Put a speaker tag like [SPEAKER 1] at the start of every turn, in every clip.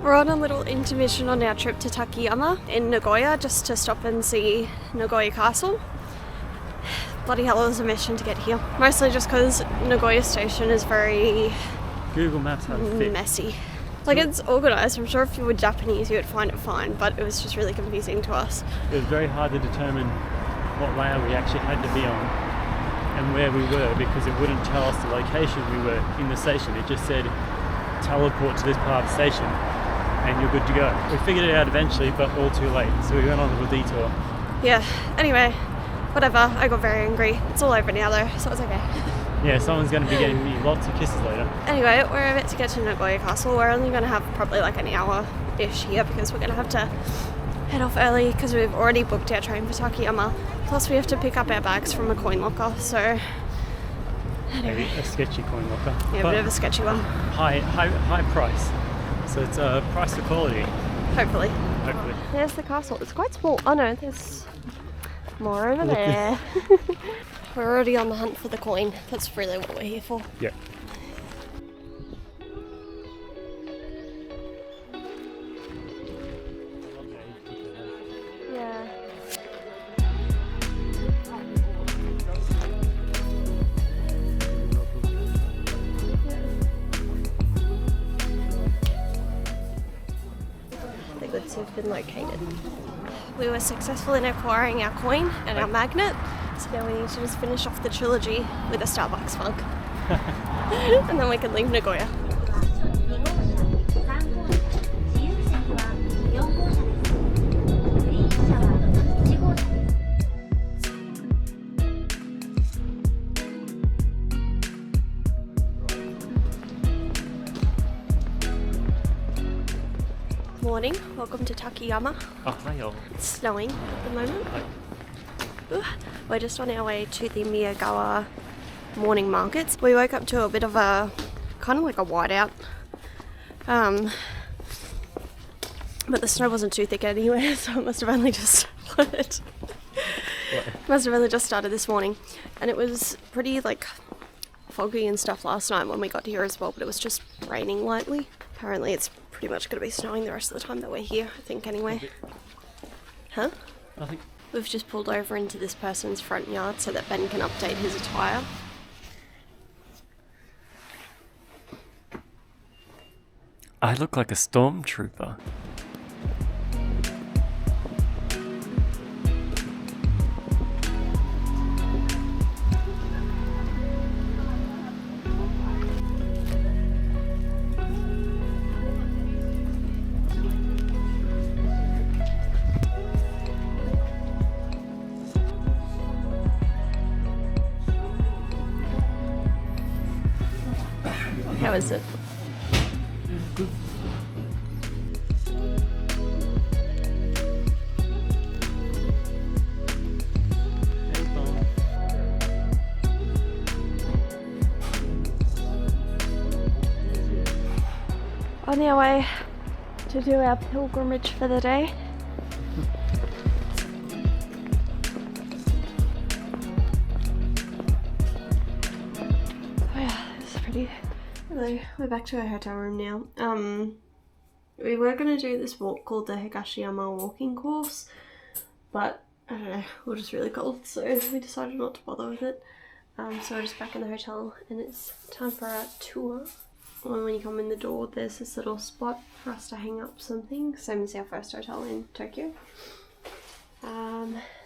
[SPEAKER 1] We're on a little intermission on our trip to Takayama in Nagoya just to stop and see Nagoya Castle. Bloody hell, it was a mission to get here. Mostly just because Nagoya Station is very
[SPEAKER 2] Google Maps had it fixed.
[SPEAKER 1] messy. Like, it's organised. I'm sure if you were Japanese you would find it fine, but it was just really confusing to us.
[SPEAKER 2] It was very hard to determine what layer we actually had to be on and where we were, because it wouldn't tell us the location we were in the station. It just said teleport to this part of the station and you're good to go. We figured it out eventually, but all too late, so we went on a little detour.
[SPEAKER 1] Yeah, anyway, whatever. I got very angry. It's all over now though, so it's okay.
[SPEAKER 2] Yeah, someone's going to be getting me lots of kisses later.
[SPEAKER 1] Anyway, we're about to get to Nagoya Castle. We're only going to have probably like an hour-ish here because we're going to have to head off early because we've already booked our train for Takayama. Plus we have to pick up our bags from a coin locker, so...
[SPEAKER 2] Maybe a sketchy coin locker.
[SPEAKER 1] Yeah, a bit of a sketchy one.
[SPEAKER 2] High price. So it's a price for quality.
[SPEAKER 1] Hopefully.
[SPEAKER 2] Hopefully.
[SPEAKER 1] There's the castle. It's quite small. Oh no, there's more over there. We're already on the hunt for the coin. That's really what we're here for.
[SPEAKER 2] Yeah.
[SPEAKER 1] Yeah. The goods have been located. We were successful in acquiring our coin and our magnet, so now we need to just finish off the trilogy with a Starbucks mug. And then we can leave Nagoya. Morning, welcome to Takayama.
[SPEAKER 2] Oh, hi all.
[SPEAKER 1] It's snowing at the moment.
[SPEAKER 2] Hi.
[SPEAKER 1] We're just on our way to the Miyagawa morning markets. We woke up to a bit of a, kind of like a whiteout. But the snow wasn't too thick anyway, so it must have only just started. Must have only just started this morning. And it was pretty like foggy and stuff last night when we got here as well, but it was just raining lightly. Apparently it's pretty much going to be snowing the rest of the time that we're here, I think anyway. Huh?
[SPEAKER 2] Nothing.
[SPEAKER 1] We've just pulled over into this person's front yard so that Ben can update his attire.
[SPEAKER 2] I look like a stormtrooper.
[SPEAKER 1] How is it?
[SPEAKER 2] Good.
[SPEAKER 1] On our way to do our pilgrimage for the day. Oh yeah, it's pretty. Hello, we're back to our hotel room now. We were going to do this walk called the Higashiyama walking course, but I don't know, we were just really cold, so we decided not to bother with it. So we're just back in the hotel and it's time for our tour. When you come in the door, there's this little spot for us to hang up something, same as our first hotel in Tokyo.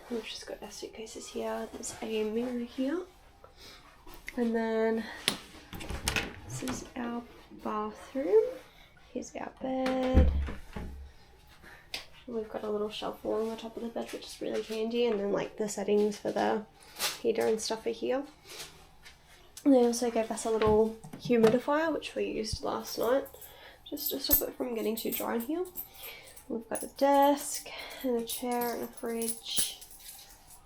[SPEAKER 1] We've just got our suitcases here, there's a mirror here, and then this is our bathroom. Here's our bed. We've got a little shelf along the top of the bed, which is really handy, and then like the settings for the heater and stuff are here. And they also gave us a little humidifier, which we used last night, just to stop it from getting too dry in here. We've got a desk, and a chair, and a fridge,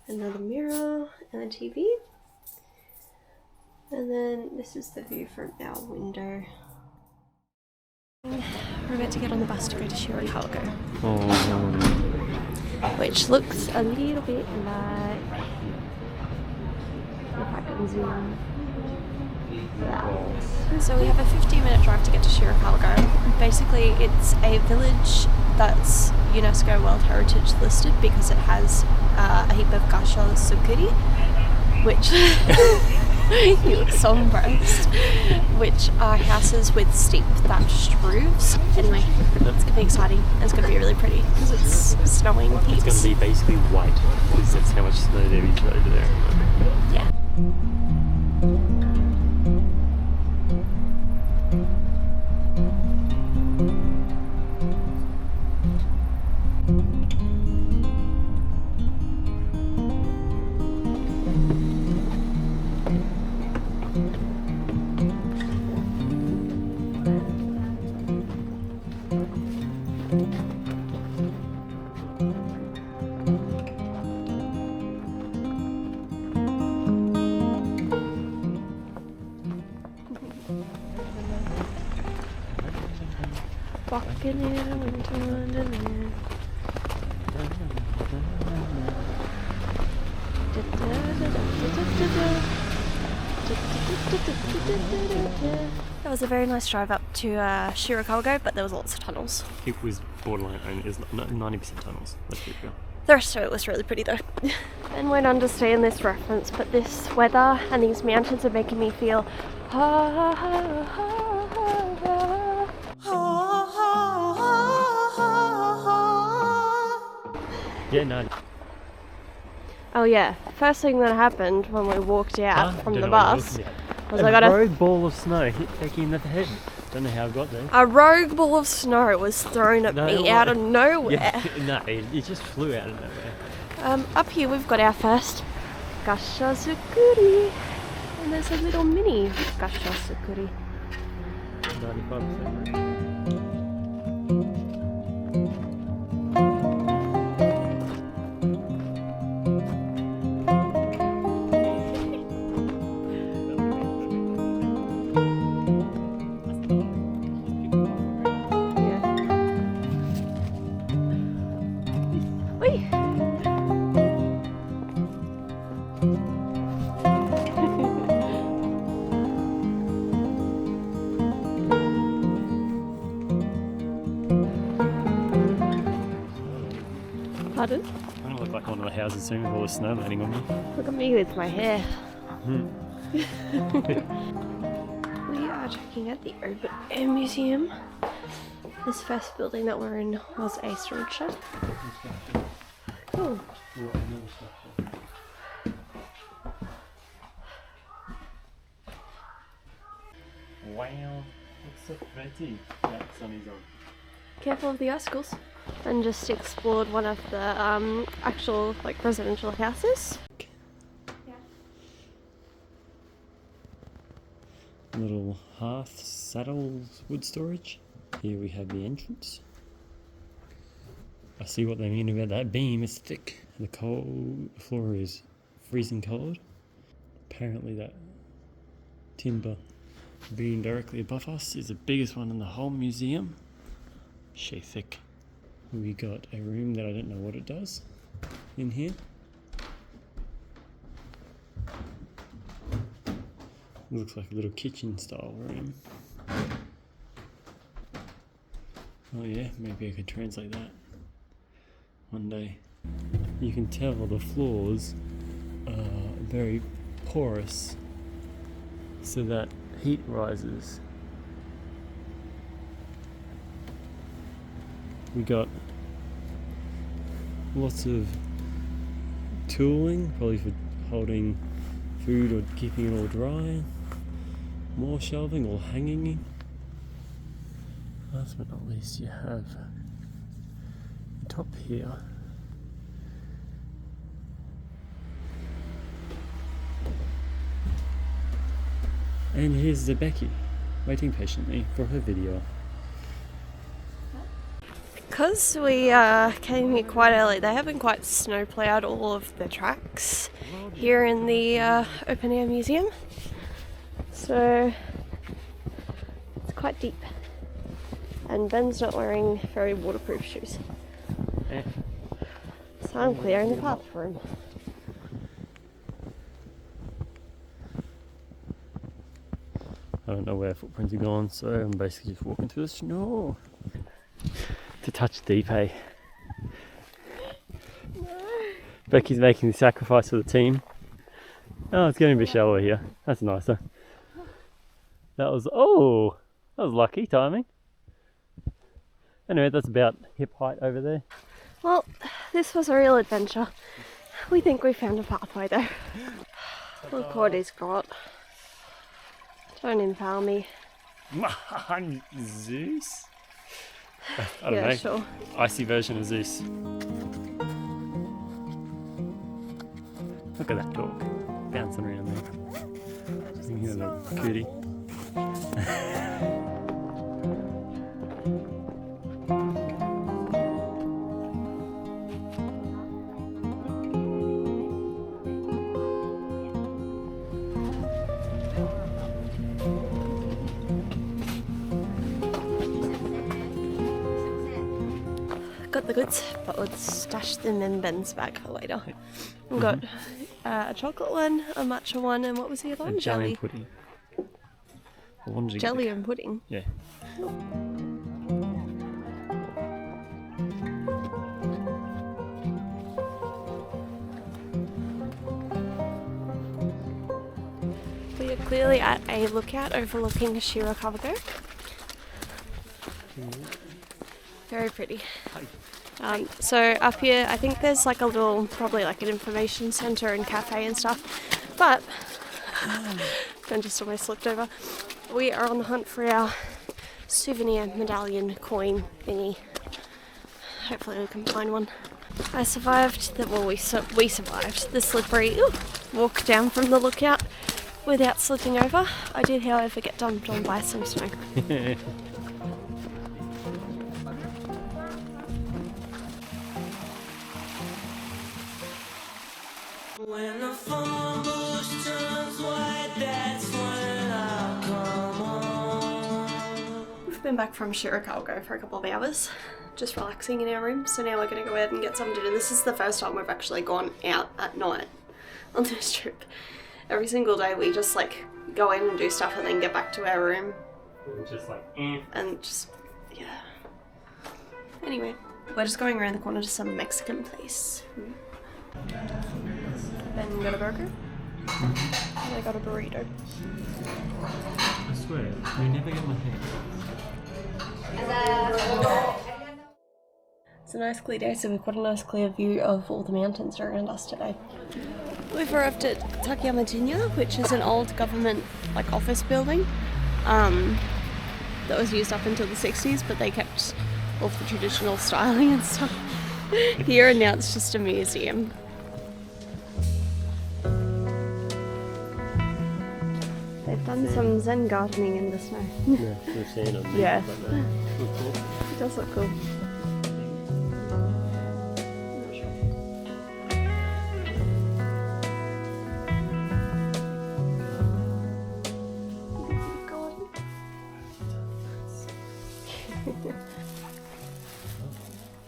[SPEAKER 1] another mirror, and a TV. And then this is the view from our window. We're about to get on the bus to go to Chicago. Which looks a little bit like... If I can zoom that. So we have a 15-minute drive to get to Shirakawa. Basically, it's a village that's UNESCO World Heritage listed because it has a heap of gasho sukuri, which you look so embarrassed, which are houses with steep thatched roofs. Anyway, it's gonna be exciting. And it's gonna be really pretty because it's snowing heaps.
[SPEAKER 2] It's going to be basically white because that's how much snow there is over there.
[SPEAKER 1] Yeah. Walking in a winter wonderland. That was a very nice drive up to Shirakawa, but there was lots of tunnels.
[SPEAKER 2] It was borderline only. It was 90% tunnels. Let's be real.
[SPEAKER 1] The rest of it was really pretty though. Ben won't understand this reference, but this weather and these mountains are making me feel
[SPEAKER 2] Yeah, no.
[SPEAKER 1] Oh yeah, first thing that happened when we walked out from the
[SPEAKER 2] Don't know what
[SPEAKER 1] bus
[SPEAKER 2] it was.
[SPEAKER 1] was
[SPEAKER 2] A
[SPEAKER 1] I got a
[SPEAKER 2] rogue ball of snow hit Becky in the head. Don't know how it got there.
[SPEAKER 1] rogue ball of snow was thrown at me out of nowhere.
[SPEAKER 2] Yeah, no, it just flew out of nowhere.
[SPEAKER 1] Up here we've got our first gasho sukuri, and there's a little mini gasho sukuri.
[SPEAKER 2] 95%.
[SPEAKER 1] Whee! Pardon?
[SPEAKER 2] I'm gonna look like one of the houses soon with all the snow landing on me.
[SPEAKER 1] Look at me with my hair.
[SPEAKER 2] Hmm.
[SPEAKER 1] We are checking out the Open Air Museum. This first building that we're in was a storage shed. Cool.
[SPEAKER 2] Wow, it's so pretty. That sun is on.
[SPEAKER 1] Careful of the icicles. And just explored one of the actual residential houses.
[SPEAKER 2] Little hearth, saddles, wood storage. Here we have the entrance. I see what they mean about that beam. It's thick. The floor is freezing cold. Apparently that timber being directly above us is the biggest one in the whole museum. Shea thick. We got a room that I don't know what it does in here. Looks like a little kitchen style room. Oh yeah, maybe I could translate that one day. You can tell the floors are very porous so that heat rises. We got lots of tooling, probably for holding food or keeping it all dry. More shelving or hanging. Last but not least, you have the top here. And here's the Becky, waiting patiently for her video.
[SPEAKER 1] Because we came here quite early, they haven't quite snowplowed all of the tracks here in the Open Air Museum. So it's quite deep. And Ben's not wearing very waterproof shoes. So I'm clearing the path for him.
[SPEAKER 2] don't know where footprints are gone, so I'm basically just walking through the snow. To touch deep, eh?
[SPEAKER 1] No.
[SPEAKER 2] Becky's making the sacrifice for the team. Oh, it's getting a bit shallower here. That's nicer. That was lucky timing. Anyway, that's about hip height over there.
[SPEAKER 1] Well, this was a real adventure. We think we found a pathway though. Look what he's got. Don't impale me.
[SPEAKER 2] Man, Zeus? I don't
[SPEAKER 1] Yeah,
[SPEAKER 2] know.
[SPEAKER 1] sure.
[SPEAKER 2] Icy version of Zeus. Look at that dog bouncing around there. Just thinking of a cutie.
[SPEAKER 1] Got the goods, but let's stash them in Ben's bag for later. We've got a chocolate one, a matcha one, and what was the other one?
[SPEAKER 2] Jelly and pudding.
[SPEAKER 1] Jelly and pudding.
[SPEAKER 2] Yeah.
[SPEAKER 1] We are clearly at a lookout overlooking Shirakawago. Very pretty. So up here, I think there's like a little, probably like an information centre and cafe and stuff. But, Ben just almost slipped over. We are on the hunt for our souvenir medallion coin thingy. Hopefully we can find one. I survived we survived the slippery walk down from the lookout without slipping over. I did, however, get dumped on by some snow.
[SPEAKER 3] When the phone bush turns white, that's when I'll come on.
[SPEAKER 1] We've been back from Shirakawago for a couple of hours, just relaxing in our room. So now we're going to go out and get something to do. This is the first time we've actually gone out at night on this trip. Every single day we just like go in and do stuff and then get back to our room.
[SPEAKER 2] Just like,
[SPEAKER 1] And just, yeah. Anyway, we're just going around the corner to some Mexican place. Ben got a burger. And I got a burrito.
[SPEAKER 2] I swear, you never get my hand.
[SPEAKER 1] It's a nice clear day, so we've got a nice clear view of all the mountains around us today. We've arrived at Takayama, which is an old government like office building that was used up until the 60s, but they kept all the traditional styling and stuff here, and now it's just a museum. They've done some Zen gardening in the snow.
[SPEAKER 2] Yeah, we've seen them.
[SPEAKER 1] Yeah.
[SPEAKER 2] Like that. Look cool.
[SPEAKER 1] It does look cool.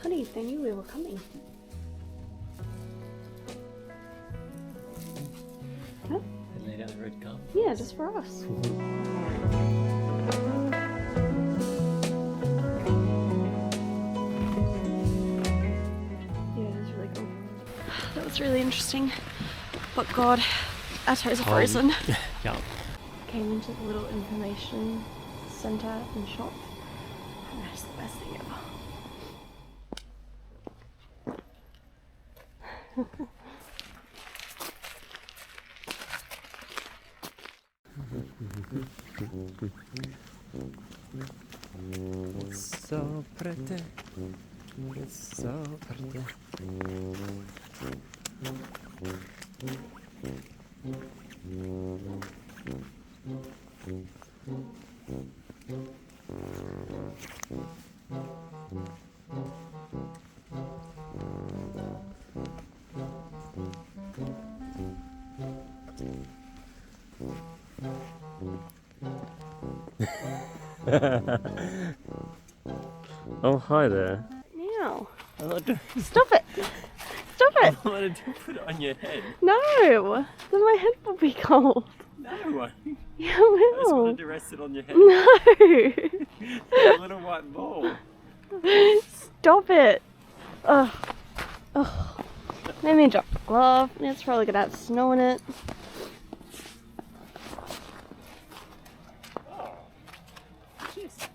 [SPEAKER 1] Honey, they knew we were coming. Huh?
[SPEAKER 2] They laid out the red carpet.
[SPEAKER 1] Yeah, just for us. Yeah, it was really cool. That was really interesting. But God, our toes are frozen.
[SPEAKER 2] Yeah.
[SPEAKER 1] Came into the little information centre and shop. And that's the best thing ever.
[SPEAKER 2] It's so pretty. It's so pretty. Oh, hi there.
[SPEAKER 1] Now,
[SPEAKER 2] I
[SPEAKER 1] stop it! Stop it!
[SPEAKER 2] wanted to put it on your head.
[SPEAKER 1] No! Then my head will be cold.
[SPEAKER 2] No.
[SPEAKER 1] Yeah,
[SPEAKER 2] I just
[SPEAKER 1] will.
[SPEAKER 2] wanted to rest it on your head.
[SPEAKER 1] No.
[SPEAKER 2] A little white ball.
[SPEAKER 1] Stop it. Ugh. Ugh. Let me drop the glove. It's probably gonna have snow in it.
[SPEAKER 2] Jeez.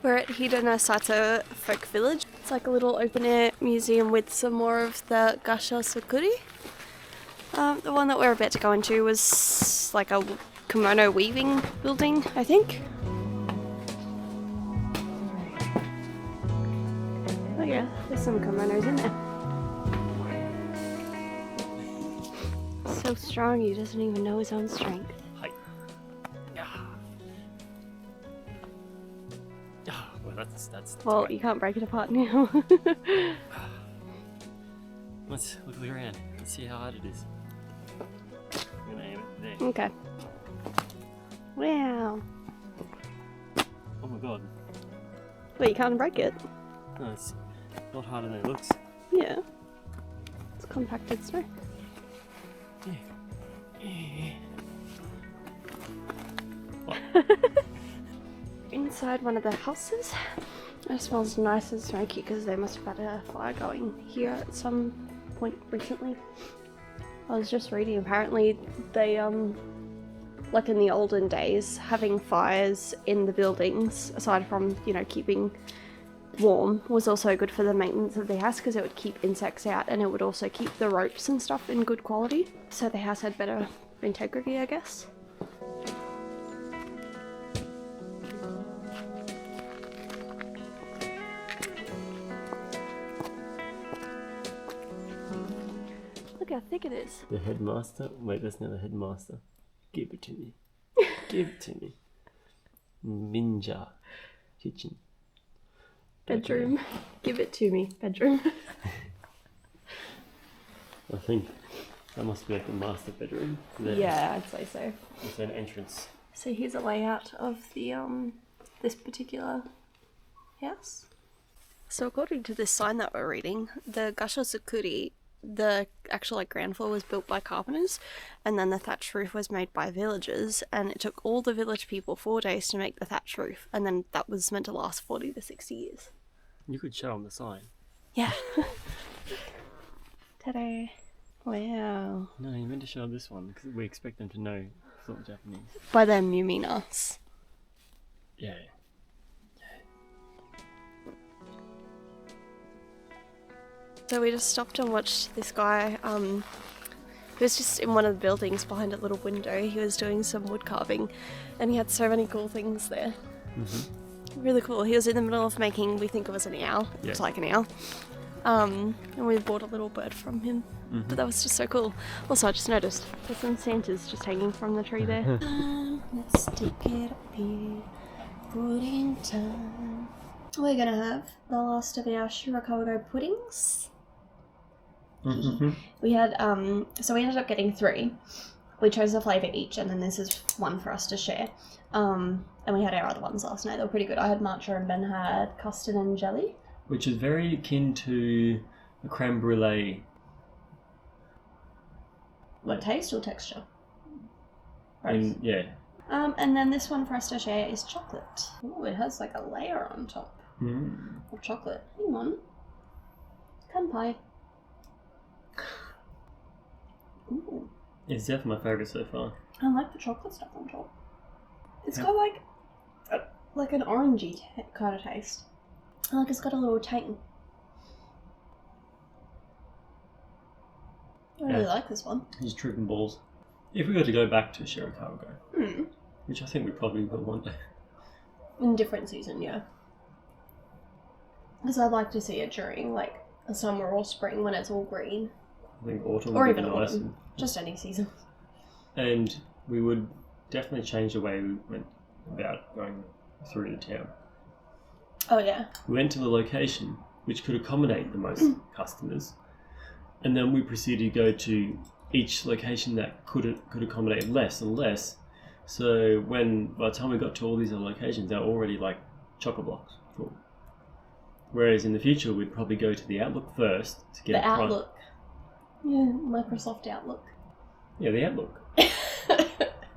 [SPEAKER 1] We're at Hidona Sato Folk Village. It's like a little open air museum with some more of the Gasha Sukuri. The one that we're about to go into was like a kimono weaving building, I think. Oh yeah, there's some kimonos in there. So strong he doesn't even know his own strength.
[SPEAKER 2] Hi. Well, that's.
[SPEAKER 1] Well, you can't break it apart now.
[SPEAKER 2] Let's look around. Let's see how hard it is. I'm gonna aim it there.
[SPEAKER 1] Okay. Wow.
[SPEAKER 2] Oh my god.
[SPEAKER 1] Well, you can't break it.
[SPEAKER 2] No, it's not harder than it looks.
[SPEAKER 1] Yeah. It's compacted snow. Inside one of the houses. It smells nice and smoky because they must have had a fire going here at some point recently. I was just reading, apparently they, like in the olden days, having fires in the buildings, aside from, you know, keeping warm, was also good for the maintenance of the house because it would keep insects out and it would also keep the ropes and stuff in good quality. So the house had better integrity, I guess. Look how thick it is.
[SPEAKER 2] The headmaster? Wait, that's not the headmaster. Give it to me. Give it to me. Ninja. Kitchen.
[SPEAKER 1] Bedroom. Give it to me. Bedroom.
[SPEAKER 2] I think that must be like the master bedroom. There.
[SPEAKER 1] Yeah, I'd say so.
[SPEAKER 2] It's an entrance.
[SPEAKER 1] So here's a layout of the this particular house. So according to this sign that we're reading, the Gasha Sukuri, the actual like ground floor was built by carpenters, and then the thatch roof was made by villagers, and it took all the village people 4 days to make the thatch roof, and then that was meant to last 40 to 60 years.
[SPEAKER 2] You could show them the sign.
[SPEAKER 1] Yeah. Ta-da. Wow.
[SPEAKER 2] No, you meant to show this one because we expect them to know it's not Japanese.
[SPEAKER 1] By them you mean us.
[SPEAKER 2] Yeah.
[SPEAKER 1] So we just stopped and watched this guy, he was just in one of the buildings behind a little window. He was doing some wood carving and he had so many cool things there.
[SPEAKER 2] Mm-hmm.
[SPEAKER 1] Really cool. He was in the middle of making, we think it was an owl.
[SPEAKER 2] Yeah.
[SPEAKER 1] It's like an owl. And we bought a little bird from him.
[SPEAKER 2] Mm-hmm.
[SPEAKER 1] But that was just so cool. Also, I just noticed there's some Santas just hanging from the tree there. Let's take it up here. Pudding time. We're gonna have the last of our shirakawa puddings.
[SPEAKER 2] Mm-hmm.
[SPEAKER 1] We had, so we ended up getting 3. We chose a flavour each, and then this is one for us to share. And we had our other ones last night. They were pretty good. I had matcha and Ben had custard and jelly.
[SPEAKER 2] Which is very akin to a creme brulee.
[SPEAKER 1] What, taste or texture? Both.
[SPEAKER 2] Yeah.
[SPEAKER 1] And then this one for us to share is chocolate. Ooh, it has like a layer on top of chocolate. Hang on. Kanpai. Ooh.
[SPEAKER 2] It's definitely my favourite so far.
[SPEAKER 1] I like the chocolate stuff on top. It's
[SPEAKER 2] Yeah.
[SPEAKER 1] got like an orangey kind of taste. Like it's got a little tang. I really like this one.
[SPEAKER 2] Just tripping balls. If we were to go back to Shirakawa, which I think we probably will one day.
[SPEAKER 1] In different season, yeah. Because I'd like to see it during like a summer or spring when it's all green.
[SPEAKER 2] I think autumn
[SPEAKER 1] Or
[SPEAKER 2] would be
[SPEAKER 1] even
[SPEAKER 2] nice.
[SPEAKER 1] autumn. Just any season.
[SPEAKER 2] And we would definitely change the way we went about going through the town.
[SPEAKER 1] Oh yeah.
[SPEAKER 2] We went to the location which could accommodate the most customers, and then we proceeded to go to each location that could accommodate less and less. So by the time we got to all these other locations, they're already like chock-a-blocks full. Whereas in the future, we'd probably go to the Outlook first to get
[SPEAKER 1] The Outlook. Yeah, Microsoft Outlook.
[SPEAKER 2] Yeah, the Outlook.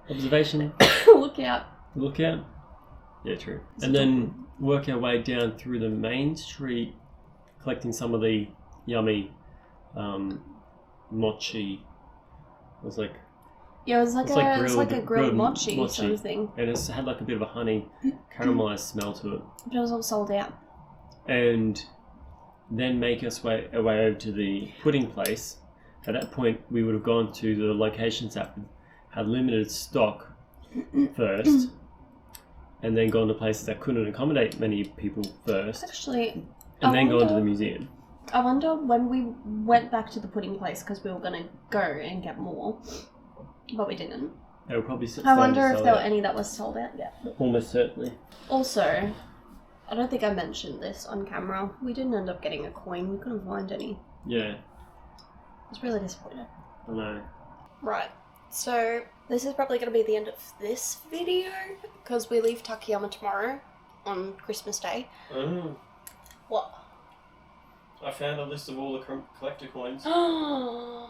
[SPEAKER 2] observation.
[SPEAKER 1] Look out.
[SPEAKER 2] Lookout. Yeah, true. And then work our way down through the main street, collecting some of the yummy mochi. It was like
[SPEAKER 1] Yeah, it was like,
[SPEAKER 2] it's
[SPEAKER 1] it's like a grilled mochi sort of thing.
[SPEAKER 2] And it had like a bit of a honey caramelized smell to it.
[SPEAKER 1] But it was all sold out.
[SPEAKER 2] And then make our way over to the pudding place. At that point, we would have gone to the locations that had limited stock first, and then gone to places that couldn't accommodate many people first,
[SPEAKER 1] Actually,
[SPEAKER 2] and then gone to the museum.
[SPEAKER 1] I wonder when we went back to the pudding place because we were going to go and get more, but we didn't.
[SPEAKER 2] They were probably
[SPEAKER 1] I wonder if there were any that was sold out yet.
[SPEAKER 2] Almost certainly.
[SPEAKER 1] Also, I don't think I mentioned this on camera. We didn't end up getting a coin. We couldn't find any.
[SPEAKER 2] Yeah.
[SPEAKER 1] I was really disappointed.
[SPEAKER 2] I know.
[SPEAKER 1] Right. So, this is probably going to be the end of this video because we leave Takayama tomorrow on Christmas Day.
[SPEAKER 2] Oh.
[SPEAKER 1] What?
[SPEAKER 2] I found a list of all the collector coins.
[SPEAKER 1] Ooh.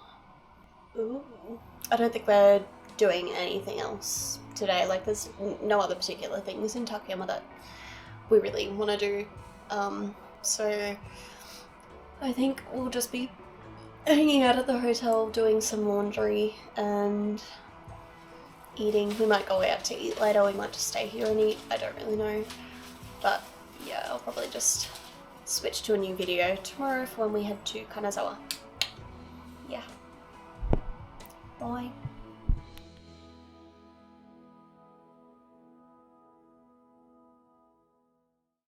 [SPEAKER 1] I don't think we're doing anything else today. Like, there's no other particular things in Takayama that we really want to do. So I think we'll just be hanging out at the hotel, doing some laundry and eating. We might go out to eat later. We might just stay here and eat. I don't really know. But yeah, I'll probably just switch to a new video tomorrow for when we head to Kanazawa. Yeah. Bye.